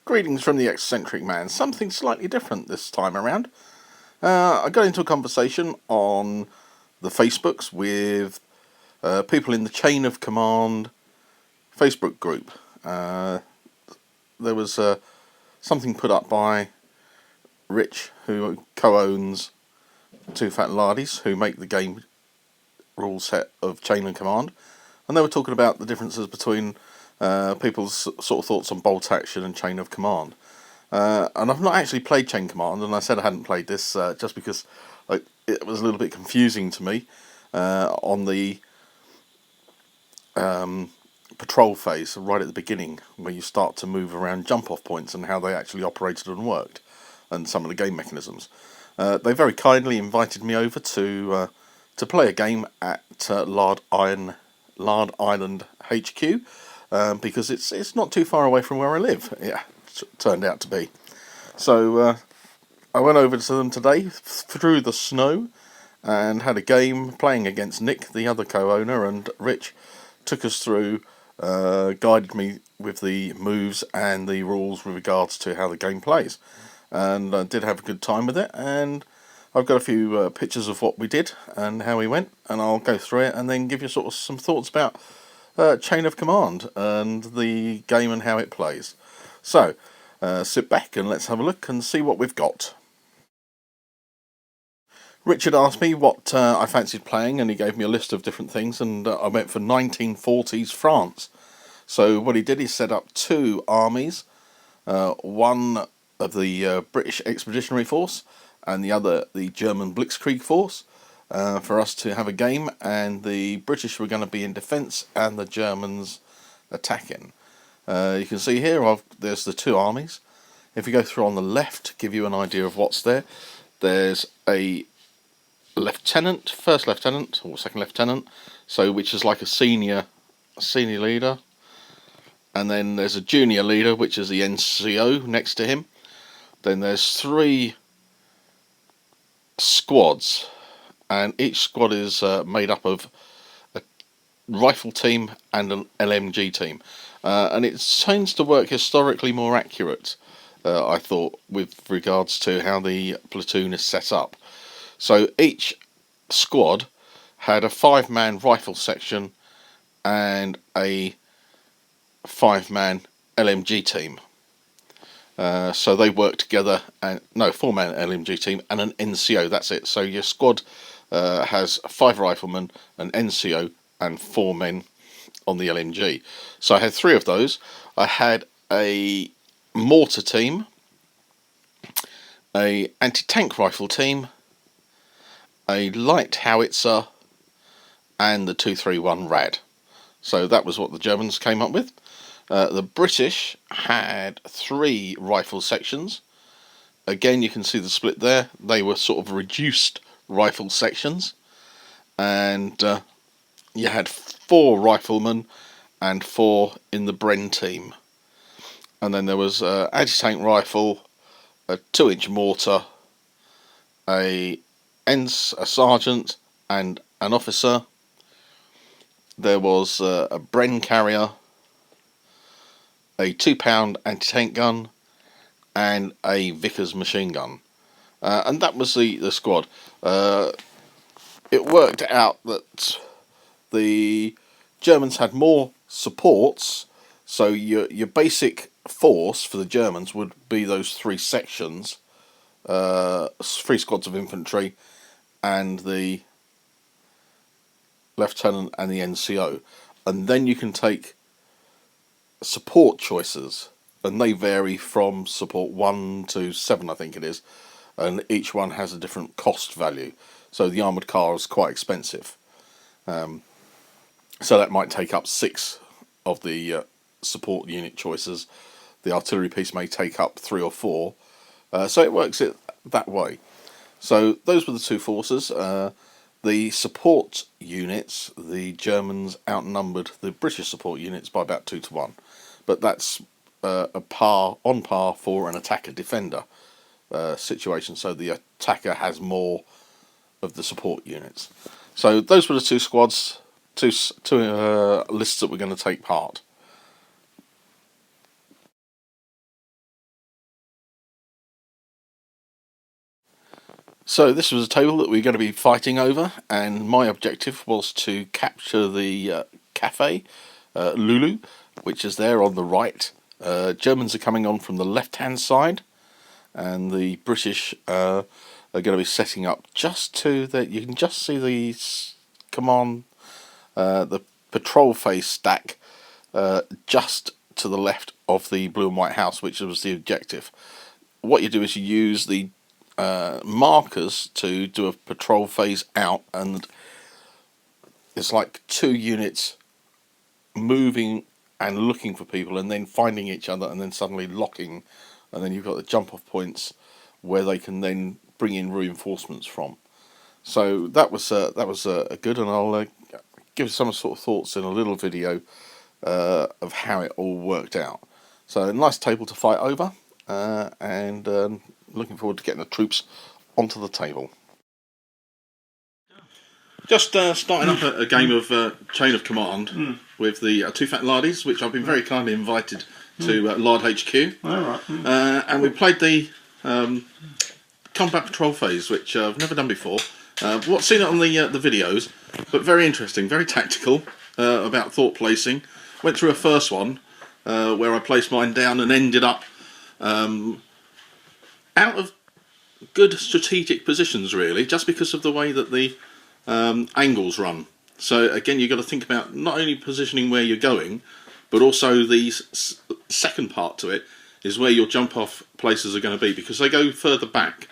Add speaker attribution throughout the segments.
Speaker 1: Greetings from the eccentric man. Something slightly different this time around. I got into a conversation on the Facebooks with people in the Chain of Command Facebook group. There was something put up by Rich, who co-owns Two Fat Lardies, who make the game rule set of Chain of Command, and they were talking about the differences between people's sort of thoughts on bolt action and Chain of Command. And I've not actually played Chain Command, and I said I hadn't played this just because it was a little bit confusing to me on the patrol phase, right at the beginning, where you start to move around jump-off points and how they actually operated and worked, and some of the game mechanisms. They very kindly invited me over to play a game at Lard Island HQ, because it's not too far away from where I live. Yeah, turned out to be. So I went over to them today through the snow and had a game playing against Nick, the other co-owner, and Rich took us through, guided me with the moves and the rules with regards to how the game plays. And I did have a good time with it, and I've got a few pictures of what we did and how we went, and I'll go through it and then give you sort of some thoughts about Chain of Command and the game and how it plays. So sit back and let's have a look and see what we've got. Richard asked me what I fancied playing, and he gave me a list of different things, and I went for 1940s France. So what he did is set up two armies, one of the British Expeditionary Force and the other the German Blitzkrieg Force, for us to have a game, and the British were going to be in defence and the Germans attacking. You can see here there's the two armies. If you go through on the left, to give you an idea of what's there, there's a lieutenant, first lieutenant or second lieutenant, so which is like a senior leader, and then there's a junior leader, which is the NCO next to him. Then there's three squads, and each squad is made up of a rifle team and an LMG team, and it tends to work historically more accurate, I thought, with regards to how the platoon is set up. So each squad had a 5-man rifle section and a 5-man LMG team. So they work together, and 4-man LMG team and an NCO, that's it. So your squad has 5 riflemen, an NCO and 4 men on the LMG. So I had 3 of those. I had a mortar team, a anti-tank rifle team, a light howitzer, and the 231 Rad. So that was what the Germans came up with. The British had 3 rifle sections. Again, you can see the split there. They were sort of reduced rifle sections, and you had 4 riflemen and 4 in the Bren team. And then there was anti-tank rifle, a 2-inch mortar, a sergeant and an officer. There was a Bren carrier, a 2-pound anti-tank gun, and a Vickers machine gun. And that was the squad. It worked out that the Germans had more supports, so your basic force for the Germans would be those 3 sections, 3 squads of infantry and the lieutenant and the NCO. And then you can take support choices, and they vary from support 1 to 7, I think it is, and each one has a different cost value. So the armoured car is quite expensive, so that might take up 6 of the support unit choices. The artillery piece may take up 3 or 4, so it works it that way. So those were the 2 forces. The support units, the Germans outnumbered the British support units by about 2 to 1, but that's on par for an attacker-defender situation. So the attacker has more of the support units. So those were the 2 squads, two lists that we're going to take part. So this was a table that we are going to be fighting over, and my objective was to capture the cafe, Lulu, which is there on the right. Germans are coming on from the left-hand side, and the British are going to be setting up just to that. You can just see the command, the patrol phase stack, just to the left of the blue and white house, which was the objective. What you do is you use the markers to do a patrol phase out, and it's like 2 units moving and looking for people, and then finding each other, and then suddenly locking, and then you've got the jump off points where they can then bring in reinforcements from. So that was good, and I'll give some sort of thoughts in a little video of how it all worked out. So a nice table to fight over, and looking forward to getting the troops onto the table. Just starting up a game of Chain of Command with the two fat Lardies, which I've been very kindly invited to Lard HQ.
Speaker 2: Alright.
Speaker 1: And we played the combat patrol phase, which I've never done before. Seen it on the videos, but very interesting, very tactical, about thought placing. Went through a first one where I placed mine down and ended up out of good strategic positions, really, just because of the way that the angles run. So again, you've got to think about not only positioning where you're going, but also the second part to it is where your jump off places are going to be, because they go further back.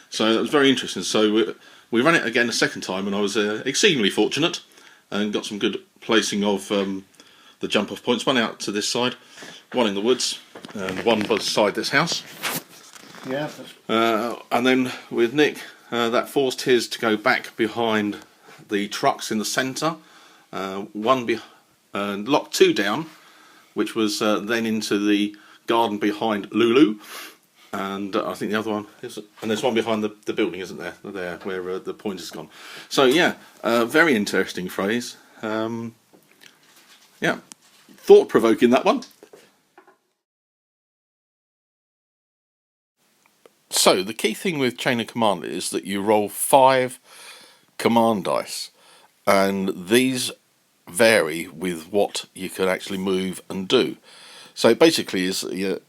Speaker 1: So that was very interesting. So we ran it again a second time, and I was exceedingly fortunate and got some good placing of the jump off points. One out to this side, one in the woods, and one beside this house.
Speaker 2: Yeah.
Speaker 1: And then with Nick, that forced his to go back behind the trucks in the centre. Locked 2 down, which was then into the garden behind Lulu. And I think the other one is, and there's one behind the building, isn't there? There, where the point has gone. So yeah, very interesting phrase. Yeah, thought-provoking, that one. So the key thing with Chain of Command is that you roll 5 command dice, and these vary with what you can actually move and do. So it basically is a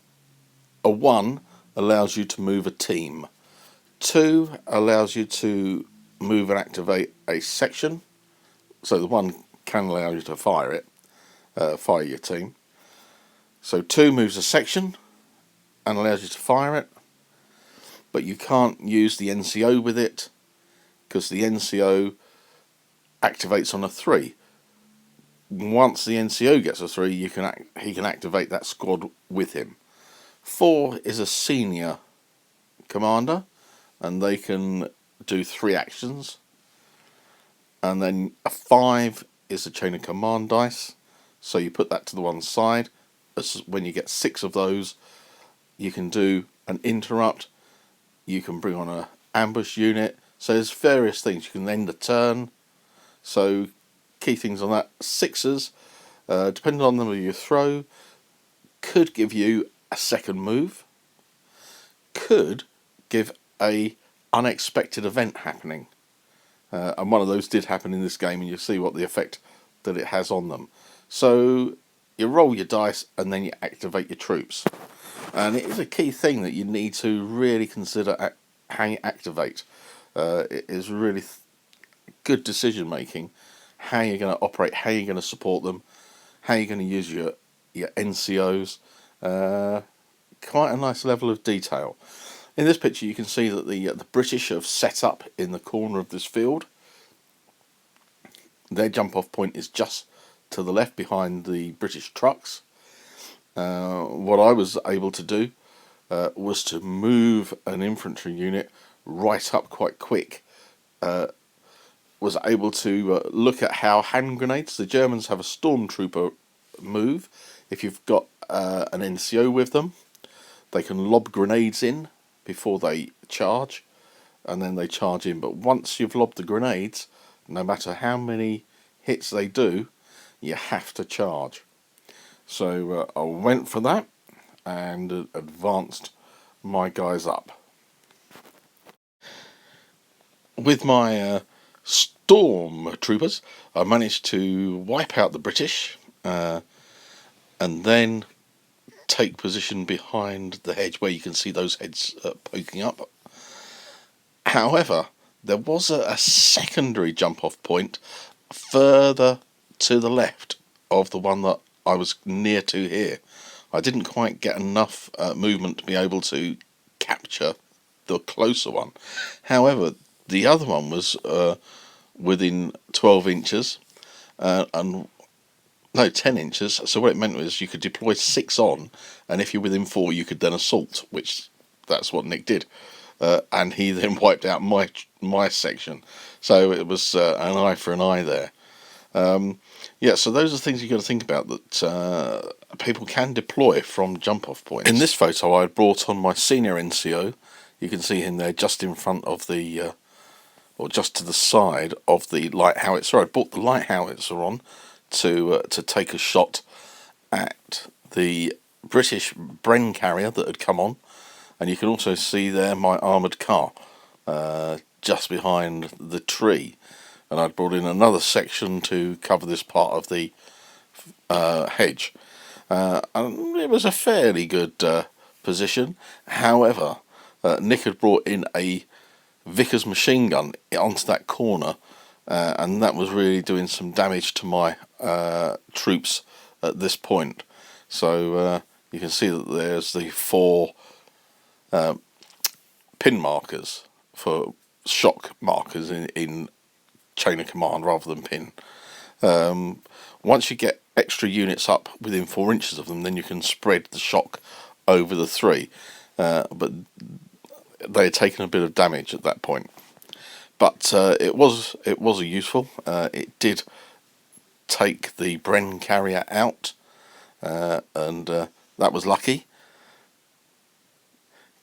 Speaker 1: 1 allows you to move a team, 2 allows you to move and activate a section, so the 1 can allow you to fire it, fire your team. So 2 moves a section and allows you to fire it, but you can't use the NCO with it because the NCO activates on a 3. Once the NCO gets a 3, he can activate that squad with him. 4 is a senior commander, and they can do 3 actions. And then a 5 is a Chain of Command dice, so you put that to the one side. When you get 6 of those, you can do an interrupt. You can bring on an ambush unit. So there's various things. You can end a turn. So key things on that. 6s, depending on the number you throw, could give you a second move. Could give a unexpected event happening. And one of those did happen in this game, and you'll see what the effect that it has on them. So you roll your dice and then you activate your troops. And it is a key thing that you need to really consider how you activate. It is really good decision making, how you're going to operate, how you're going to support them, how you're going to use your NCOs. Quite a nice level of detail. In this picture you can see that the British have set up in the corner of this field. Their jump off point is just to the left behind the British trucks. What I was able to do was to move an infantry unit right up quite quick. Was able to look at how hand grenades, the Germans have a stormtrooper move. If you've got an NCO with them, they can lob grenades in before they charge, and then they charge in. But once you've lobbed the grenades, no matter how many hits they do, you have to charge. So I went for that and advanced my guys up. with my storm troopers, I managed to wipe out the British and then take position behind the hedge where you can see those heads poking up. However, there was a secondary jump off point further to the left of the one that I was near to here. I didn't quite get enough movement to be able to capture the closer one. However, the other one was within 12 inches and no, 10 inches. So what it meant was you could deploy 6 on, and if you're within 4, you could then assault, which that's what Nick did. And he then wiped out my section. So it was an eye for an eye there. Yeah, so those are things you've got to think about, that people can deploy from jump-off points. In this photo, I brought on my senior NCO. You can see him there just in front of the, or just to the side of the light howitzer. I brought the light howitzer on to take a shot at the British Bren carrier that had come on, and you can also see there my armoured car just behind the tree, and I'd brought in another section to cover this part of the hedge, and it was a fairly good position. However, Nick had brought in a Vickers machine gun onto that corner, and that was really doing some damage to my troops at this point. So you can see that there's the 4 pin markers for shock markers in chain of command rather than pin. Once you get extra units up within 4 inches of them, then you can spread the shock over the 3. But they had taken a bit of damage at that point. But it was a useful. It did take the Bren carrier out, and that was lucky.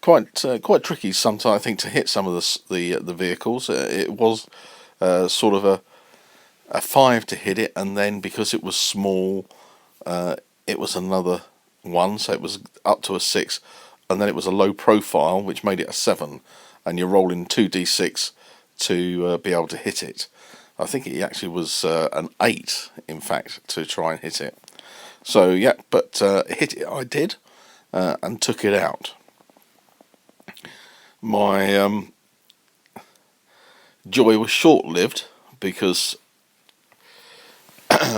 Speaker 1: Quite tricky sometimes, I think, to hit some of the vehicles. It was sort of a 5 to hit it, and then because it was small, it was another 1, so it was up to a 6, and then it was a low profile, which made it a 7, and you're rolling 2d6 to be able to hit it. I think it actually was an 8, in fact, to try and hit it. So yeah, but hit it I did, and took it out. My joy was short-lived, because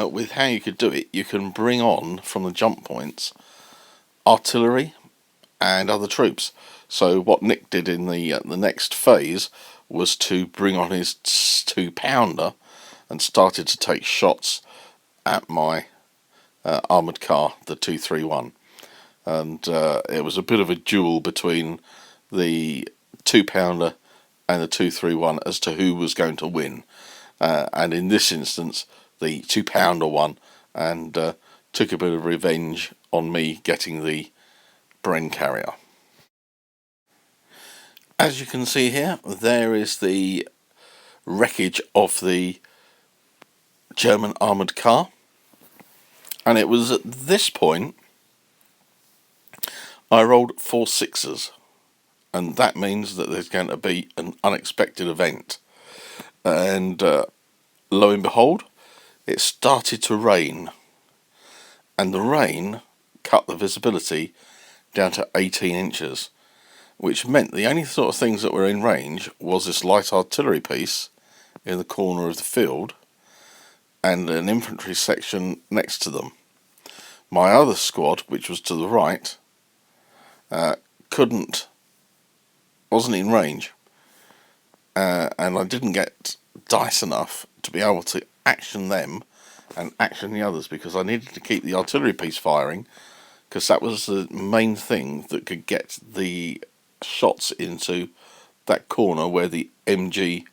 Speaker 1: with how you could do it, you can bring on from the jump points artillery and other troops. So what Nick did in the next phase was to bring on his 2-pounder and started to take shots at my armoured car, the 231. And it was a bit of a duel between the 2-pounder and the 231 as to who was going to win. And in this instance, the 2-pounder won, and took a bit of revenge on me getting the Bren carrier. As you can see here, there is the wreckage of the German armoured car, and it was at this point I rolled 4 6s, and that means that there's going to be an unexpected event. And lo and behold, it started to rain, and the rain cut the visibility down to 18 inches, which meant the only sort of things that were in range was this light artillery piece in the corner of the field and an infantry section next to them. My other squad, which was to the right, wasn't in range, and I didn't get dice enough to be able to action them and action the others, because I needed to keep the artillery piece firing, because that was the main thing that could get the shots into that corner where the MG,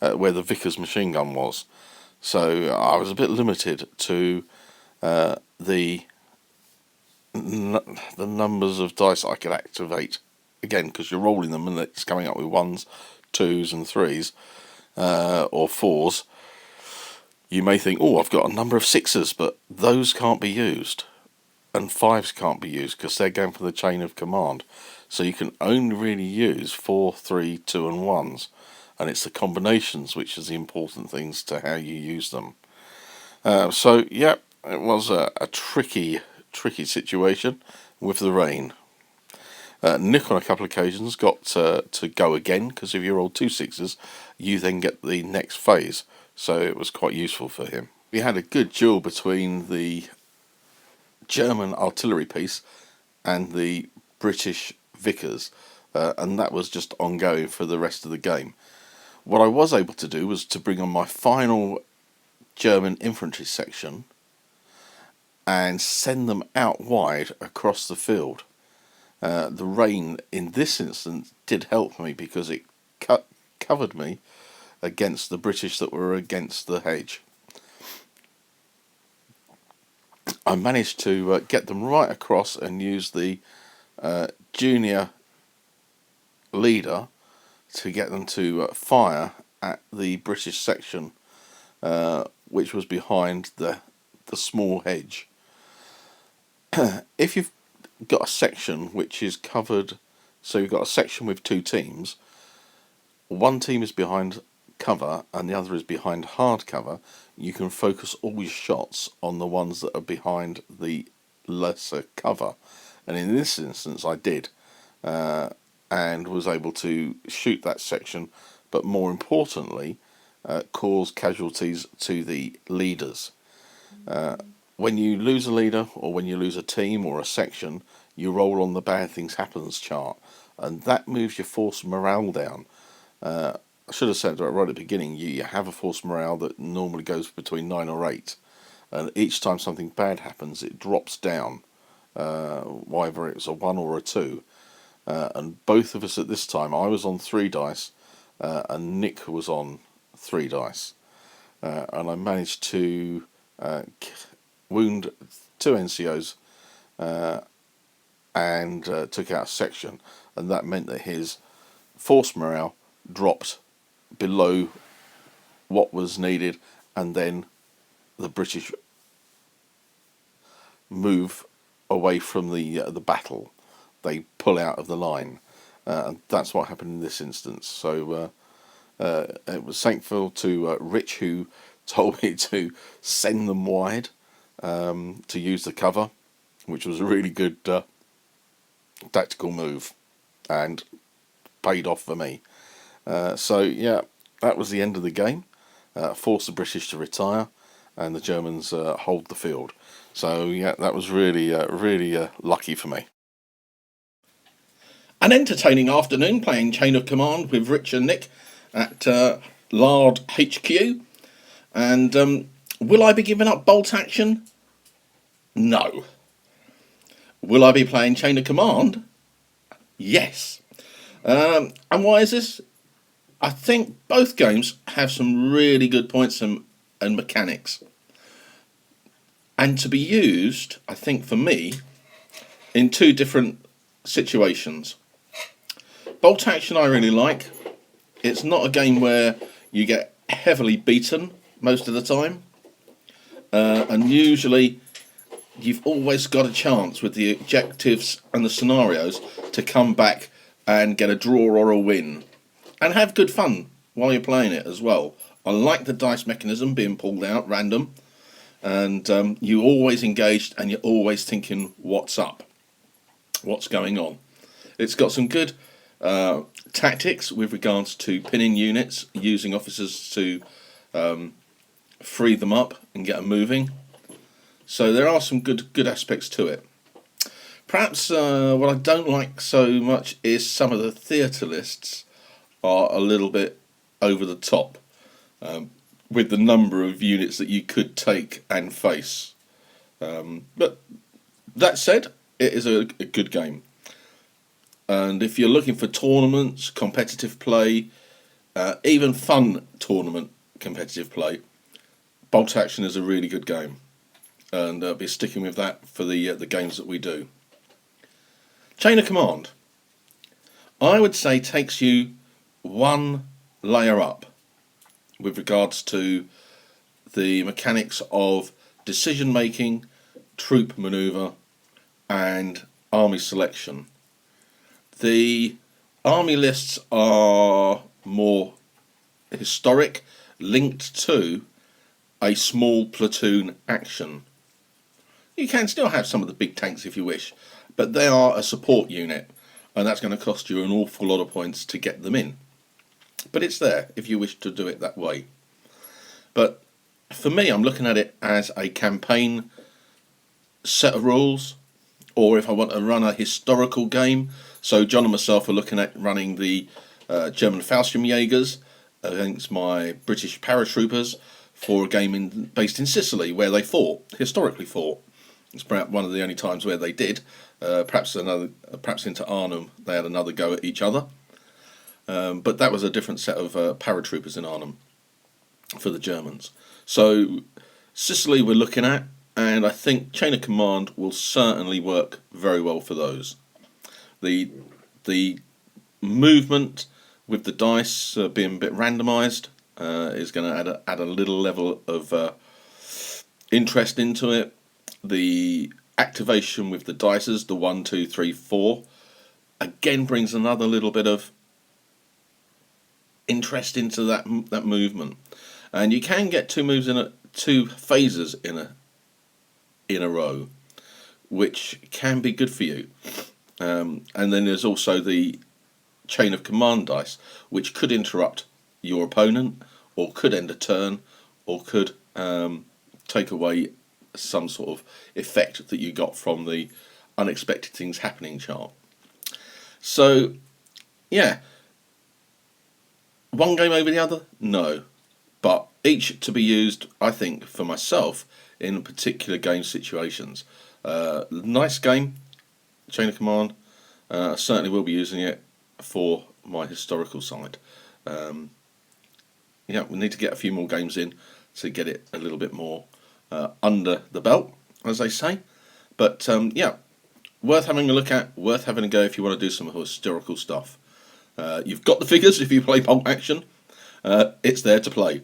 Speaker 1: where the Vickers machine gun was. So I was a bit limited to the numbers of dice I could activate, again, because you're rolling them and it's coming up with 1s, 2s and 3s, or 4s. You may think, oh, I've got a number of 6s, but those can't be used, and 5s can't be used because they're going for the chain of command. So you can only really use 4, 3, 2 and 1s, and it's the combinations which is the important things to how you use them. So yeah, it was a tricky situation with the rain. Nick on a couple of occasions got to go again, because if you roll 2 6s, you then get the next phase. So it was quite useful for him. We had a good duel between the German artillery piece and the British Vickers, and that was just ongoing for the rest of the game. What I was able to do was to bring on my final German infantry section and send them out wide across the field. The rain in this instance did help me, because it covered me against the British that were against the hedge. I managed to get them right across and use the junior leader to get them to fire at the British section, which was behind the small hedge. If you've got a section which is covered, so you've got a section with 2 teams, one team is behind cover and the other is behind hard cover, you can focus all your shots on the ones that are behind the lesser cover, and in this instance I did, and was able to shoot that section, but more importantly cause casualties to the leaders. When you lose a leader, or when you lose a team or a section, you roll on the bad things happens chart, and that moves your force morale down. I should have said right at the beginning, you have a force morale that normally goes between 9 or 8, and each time something bad happens it drops down, whether it's a 1 or a 2, and both of us at this time, I was on 3 dice and Nick was on 3 dice, and I managed to wound 2 NCOs and took out a section, and that meant that his force morale dropped below what was needed, and then the British move away from the battle. They pull out of the line, and that's what happened in this instance. So it was thankful to Rich, who told me to send them wide to use the cover, which was a really good tactical move and paid off for me. So yeah, that was the end of the game. Forced the British to retire, and the Germans hold the field. So yeah, that was really lucky for me.
Speaker 2: An entertaining afternoon playing Chain of Command with Rich and Nick at Lard HQ. And will I be giving up bolt action? No. Will I be playing Chain of Command? Yes. And why is this? I think both games have some really good points and mechanics, and to be used, I think, for me, in 2 different situations. Bolt action I really like. It's not a game where you get heavily beaten most of the time, and usually you've always got a chance with the objectives and the scenarios to come back and get a draw or a win, and have good fun while you're playing it as well. I like the dice mechanism being pulled out random, and you're always engaged and you're always thinking what's up, what's going on. It's got some good tactics with regards to pinning units, using officers to free them up and get them moving. So there are some good aspects to it. Perhaps what I don't like so much is some of the theatre lists are a little bit over the top with the number of units that you could take and face. But that said, it is a good game. And if you're looking for tournaments, competitive play, even fun tournament competitive play, Bolt Action is a really good game. And I'll be sticking with that for the games that we do. Chain of Command, I would say, takes you 1 layer up with regards to the mechanics of decision making, troop manoeuvre and army selection. The army lists are more historic linked to a small platoon action. You can still have some of the big tanks if you wish, but they are a support unit, and that's going to cost you an awful lot of points to get them in. But it's there if you wish to do it that way. But for me, I'm looking at it as a campaign set of rules, or if I want to run a historical game. So John and myself are looking at running the German Fallschirmjägers against my British paratroopers for a game based in Sicily, where they historically fought. It's perhaps one of the only times where they did. Perhaps into Arnhem they had another go at each other. But that was a different set of paratroopers in Arnhem for the Germans. So Sicily we're looking at, and I think Chain of Command will certainly work very well for those. The movement with the dice being a bit randomised is going to add a little level of interest into it. The activation with the dices, the 1, 2, 3, 4, again brings another little bit of interest into that movement. And you can get two phases in a row, which can be good for you. And then there's also the Chain of Command dice, which could interrupt your opponent, or could end a turn, or could take away some sort of effect that you got from the unexpected things happening chart. So, yeah, one game over the other? No. But each to be used, I think, for myself in particular game situations. Nice game, Chain of Command. I certainly will be using it for my historical side. Yeah, we need to get a few more games in to get it a little bit more under the belt, as they say. But yeah, worth having a look at, worth having a go if you want to do some historical stuff. You've got the figures if you play Bolt Action. It's there to play.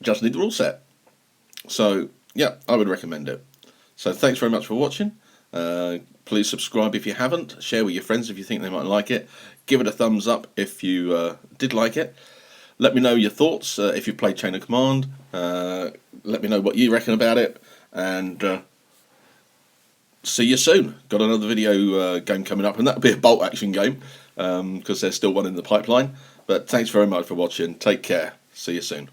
Speaker 2: Just need the rule set. So yeah, I would recommend it. So thanks very much for watching. Please subscribe if you haven't. Share with your friends if you think they might like it. Give it a thumbs up if you did like it. Let me know your thoughts if you've played Chain of Command. Let me know what you reckon about it. And see you soon. Got another video game coming up, and that'll be a Bolt Action game because there's still one in the pipeline. But thanks very much for watching. Take care. See you soon.